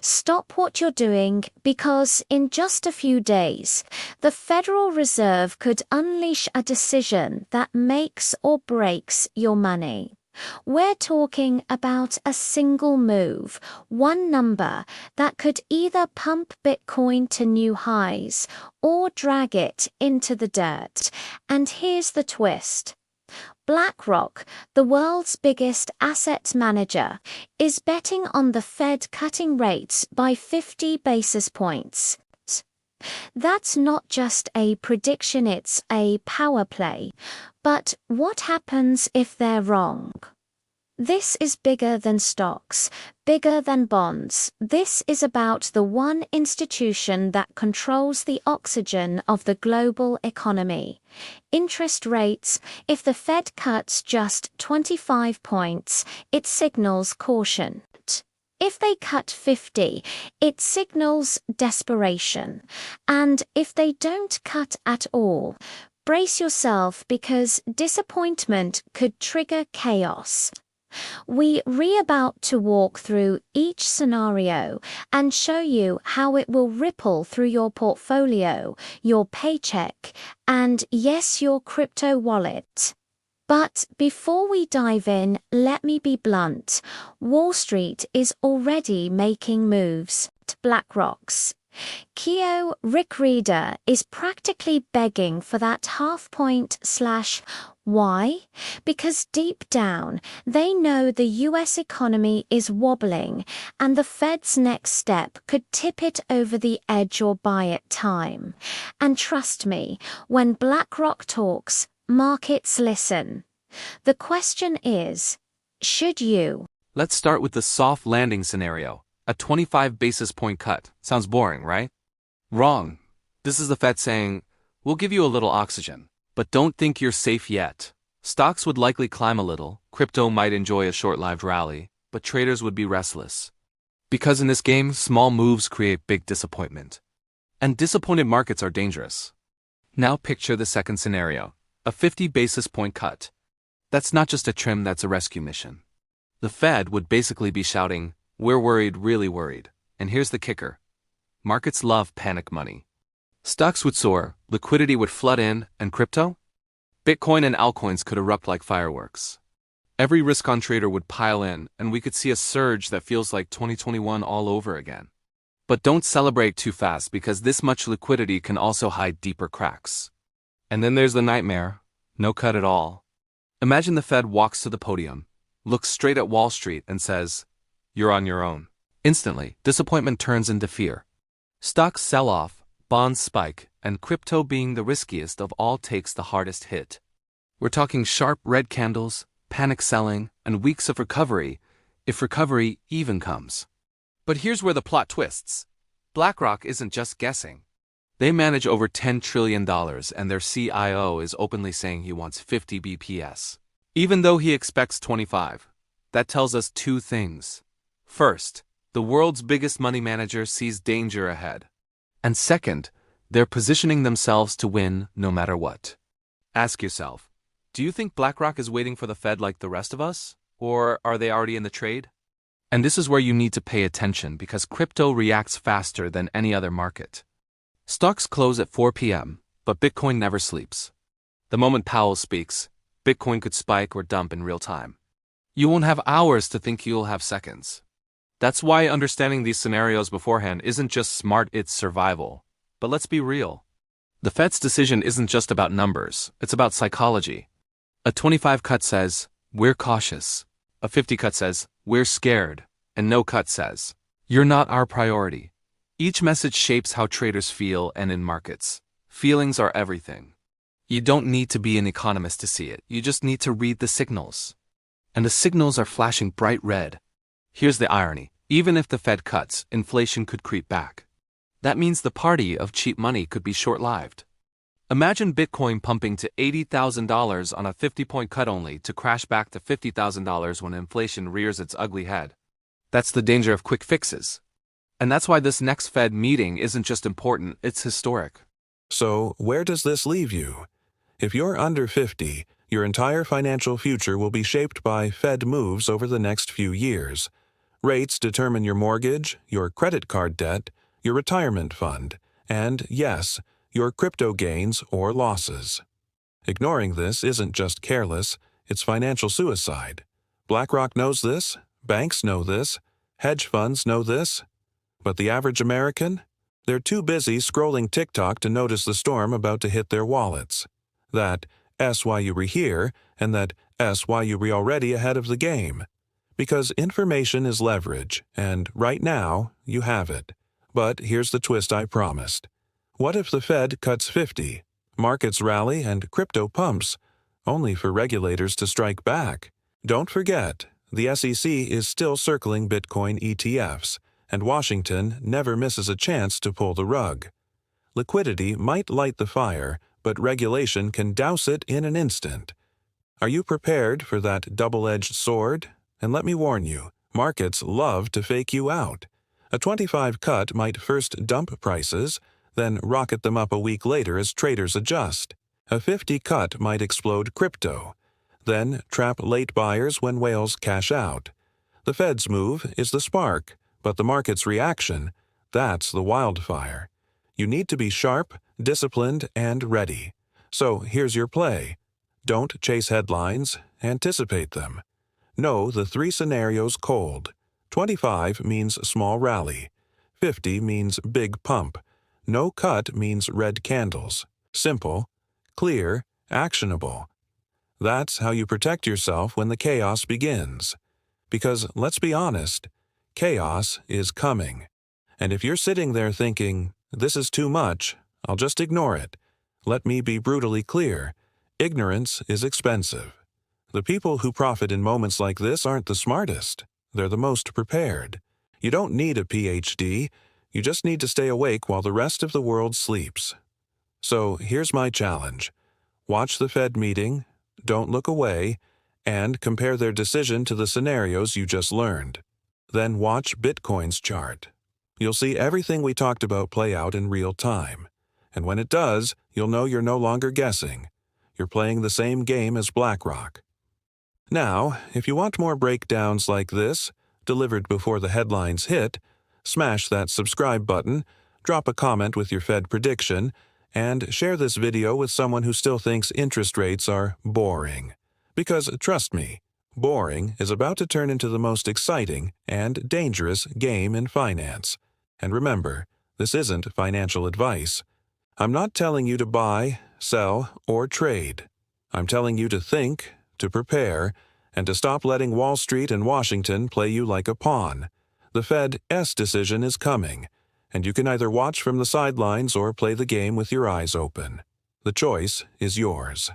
Stop what you're doing because in just a few days, the Federal Reserve could unleash a decision that makes or breaks your money. We're talking about a single move, one number that could either pump Bitcoin to new highs or drag it into the dirt. And here's the twist. BlackRock, the world's biggest asset manager, is betting on the Fed cutting rates by 50 basis points. That's not just a prediction, it's a power play. But what happens if they're wrong? This is bigger than stocks, bigger than bonds. This is about the one institution that controls the oxygen of the global economy. Interest rates. If the Fed cuts just 25 points, it signals caution. If they cut 50, it signals desperation. And if they don't cut at all, brace yourself because disappointment could trigger chaos. We're about to walk through each scenario and show you how it will ripple through your portfolio, your paycheck, and yes, your crypto wallet. But before we dive in, let me be blunt. Wall Street is already making moves. BlackRock's Rick Reader is practically begging for that half point / why? Because deep down, they know the US economy is wobbling and the Fed's next step could tip it over the edge or buy it time. And trust me, when BlackRock talks, markets listen. The question is, should you? Let's start with the soft landing scenario. A 25 basis point cut. Sounds boring, right? Wrong. This is the Fed saying, we'll give you a little oxygen, but don't think you're safe yet. Stocks would likely climb a little, crypto might enjoy a short-lived rally, but traders would be restless. Because in this game, small moves create big disappointment. And disappointed markets are dangerous. Now picture the second scenario. A 50 basis point cut. That's not just a trim, that's a rescue mission. The Fed would basically be shouting, we're worried, really worried. And here's the kicker. Markets love panic money. Stocks would soar, liquidity would flood in, and crypto? Bitcoin and altcoins could erupt like fireworks. Every risk-on trader would pile in, and we could see a surge that feels like 2021 all over again. But don't celebrate too fast because this much liquidity can also hide deeper cracks. And then there's the nightmare. No cut at all. Imagine the Fed walks to the podium, looks straight at Wall Street and says, you're on your own. Instantly, disappointment turns into fear. Stocks sell off, bonds spike, and crypto, being the riskiest of all, takes the hardest hit. We're talking sharp red candles, panic selling, and weeks of recovery, if recovery even comes. But here's where the plot twists. BlackRock isn't just guessing. They manage over $10 trillion, and their CIO is openly saying he wants 50 BPS. Even though he expects 25. That tells us two things. First, the world's biggest money manager sees danger ahead. And second, they're positioning themselves to win no matter what. Ask yourself, do you think BlackRock is waiting for the Fed like the rest of us? Or are they already in the trade? And this is where you need to pay attention because crypto reacts faster than any other market. Stocks close at 4 p.m., but Bitcoin never sleeps. The moment Powell speaks, Bitcoin could spike or dump in real time. You won't have hours to think, you'll have seconds. That's why understanding these scenarios beforehand isn't just smart, it's survival. But let's be real. The Fed's decision isn't just about numbers, it's about psychology. A 25 cut says, we're cautious. A 50 cut says, we're scared. And no cut says, you're not our priority. Each message shapes how traders feel, and in markets, feelings are everything. You don't need to be an economist to see it, you just need to read the signals. And the signals are flashing bright red. Here's the irony. Even if the Fed cuts, inflation could creep back. That means the party of cheap money could be short-lived. Imagine Bitcoin pumping to $80,000 on a 50-point cut only to crash back to $50,000 when inflation rears its ugly head. That's the danger of quick fixes. And that's why this next Fed meeting isn't just important, it's historic. So, where does this leave you? If you're under 50, your entire financial future will be shaped by Fed moves over the next few years. Rates determine your mortgage, your credit card debt, your retirement fund, and, yes, your crypto gains or losses. Ignoring this isn't just careless, it's financial suicide. BlackRock knows this, banks know this, hedge funds know this. But the average American? They're too busy scrolling TikTok to notice the storm about to hit their wallets. That S why you were here, and that S why you were already ahead of the game. Because information is leverage, and right now, you have it. But here's the twist I promised. What if the Fed cuts 50? Markets rally and crypto pumps, only for regulators to strike back. Don't forget, the SEC is still circling Bitcoin ETFs, and Washington never misses a chance to pull the rug. Liquidity might light the fire, but regulation can douse it in an instant. Are you prepared for that double-edged sword? And let me warn you, markets love to fake you out. A 25 cut might first dump prices, then rocket them up a week later as traders adjust. A 50 cut might explode crypto, then trap late buyers when whales cash out. The Fed's move is the spark, but the market's reaction, that's the wildfire. You need to be sharp, disciplined, and ready. So here's your play. Don't chase headlines, anticipate them. Know the 3 scenarios cold. 25 means small rally. 50 means big pump. No cut means red candles. Simple, clear, actionable. That's how you protect yourself when the chaos begins. Because, let's be honest, chaos is coming. And if you're sitting there thinking, this is too much, I'll just ignore it, let me be brutally clear. Ignorance is expensive. The people who profit in moments like this aren't the smartest. They're the most prepared. You don't need a PhD. You just need to stay awake while the rest of the world sleeps. So here's my challenge. Watch the Fed meeting, don't look away, and compare their decision to the scenarios you just learned. Then watch Bitcoin's chart. You'll see everything we talked about play out in real time. And when it does, you'll know you're no longer guessing. You're playing the same game as BlackRock. Now, if you want more breakdowns like this, delivered before the headlines hit, smash that subscribe button, drop a comment with your Fed prediction, and share this video with someone who still thinks interest rates are boring. Because, trust me, boring is about to turn into the most exciting and dangerous game in finance. And remember, this isn't financial advice. I'm not telling you to buy, sell, or trade. I'm telling you to think, to prepare, and to stop letting Wall Street and Washington play you like a pawn. The Fed's decision is coming, and you can either watch from the sidelines or play the game with your eyes open. The choice is yours.